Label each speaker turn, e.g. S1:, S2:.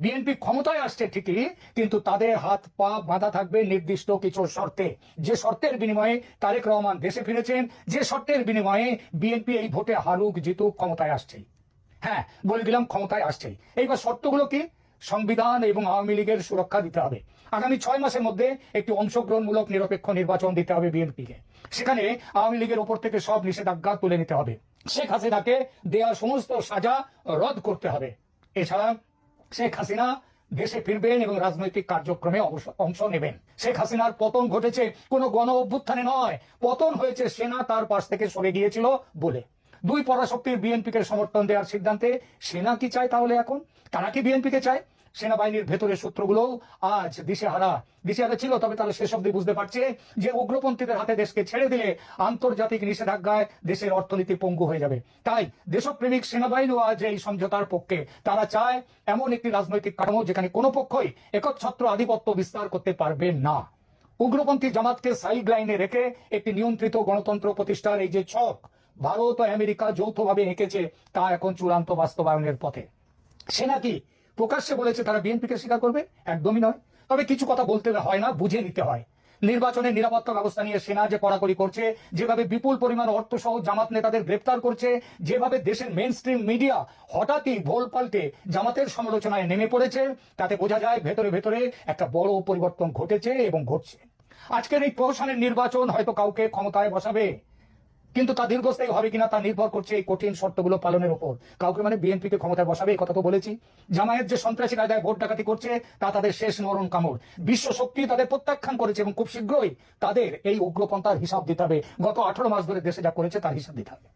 S1: BNP ক্ষমতায় আসছে ঠিকই, কিন্তু তাদের হাত পা বাঁধা থাকবে নির্দিষ্ট কিছু শর্তে। যে শর্তের বিনিময়ে তারেক রহমান দেশে ফিরেছেন, যে শর্তের বিনিময়ে বিএনপি এই ভোটে হারুক জিতুক ক্ষমতায় আসছেই। হ্যাঁ, বলে দিলাম ক্ষমতায় আসছেই। এইবার শর্তগুলো কি? সংবিধান এবং আওয়ামী লীগের সুরক্ষা দিতে হবে। আগামী 6 মাসের মধ্যে একটি অংশগ্রহণমূলক নিরপেক্ষ নির্বাচন দিতে হবে বিএনপিকে। সেখানে আওয়ামী লীগের উপর থেকে সব নিষেধাজ্ঞা তুলে নিতে হবে। শেখ হাসিনাকে দেওয়া সমস্ত সাজা রদ করতে হবে। এছাড়া শেখ হাসিনা দেশে ফিরবেন এবং রাজনৈতিক কার্যক্রমে অংশ নেবেন। শেখ হাসিনার পতন ঘটেছে কোনো গণ অভ্যুত্থানে নয়, পতন হয়েছে সেনা তার পাশ থেকে সরে গিয়েছিল বলে। দুই পরাশক্তির বিএনপিকে সমর্থন দেওয়ার সিদ্ধান্তে সেনা কি চায় তাহলে? এখন তারা কি বিএনপিকে চায়? সেনাবাহিনীর ভেতরের সূত্রগুলো আজ দিশেহারা ছিল, তবে তারা শেষ অব্দি বুঝতে পারছে যে উগ্রপন্থীদের হাতে দেশকে ছেড়ে দিলে আন্তর্জাতিক নিষেধাজ্ঞায় দেশের অর্থনীতি পঙ্গু হয়ে যাবে। তাই দেশপ্রেমিক সেনাবাহিনীও আজ এই সমঝোতার পক্ষে। তারা চায় এমন একটি রাজনৈতিক কাঠামো যেখানে কোনো পক্ষই একচ্ছত্র আধিপত্য বিস্তার করতে পারবে না। উগ্রপন্থী জামাতকে সাইড লাইনে রেখে একটি নিয়ন্ত্রিত গণতন্ত্র প্রতিষ্ঠার এই যে ছক ভারত ও আমেরিকা যৌথভাবে এঁকেছে, তা এখন চূড়ান্ত বাস্তবায়নের পথে। সেনা কি প্রকাশ্যে বলেছে তারা বিএনপিকে স্বীকার করবে? একদমই নয়। তবে কিছু কথা বলতে হয় না, বুঝে নিতে হয়। নির্বাচনের নিরাপত্তা ব্যবস্থা নিয়ে সেনা যে কড়াকড়ি করছে, যেভাবে বিপুল পরিমাণ অর্থ সহ জামাত নেতাদের গ্রেপ্তার করছে, যেভাবে দেশের মেইন স্ট্রিম মিডিয়া হঠাৎই ভোল পাল্টে জামাতের সমালোচনায় নেমে পড়েছে, তাতে বোঝা যায় ভেতরে ভেতরে একটা বড় পরিবর্তন ঘটেছে এবং ঘটছে। আজকের এই প্রহসনের নির্বাচন হয়তো কাউকে ক্ষমতায় বসাবে, কিন্তু তা দীর্ঘস্থায়ী হবে কিনা তা নির্ভর করছে এই কঠিন শর্তগুলো পালনের উপর। কাউকে মানে বিএনপিকে ক্ষমতায় বসাবে, এই কথা তো বলেছি। জামায়াত যে সন্ত্রাসী কায়দায় ভোট ডাকাতি করছে, তা তাদের শেষ মরণ কামড়। বিশ্ব শক্তি তাদের প্রত্যাখ্যান করেছে এবং খুব শীঘ্রই তাদের এই উগ্রপন্থার হিসাব দিতে হবে। গত 18 মাস ধরে দেশে যা করেছে তার হিসাব দিতে হবে।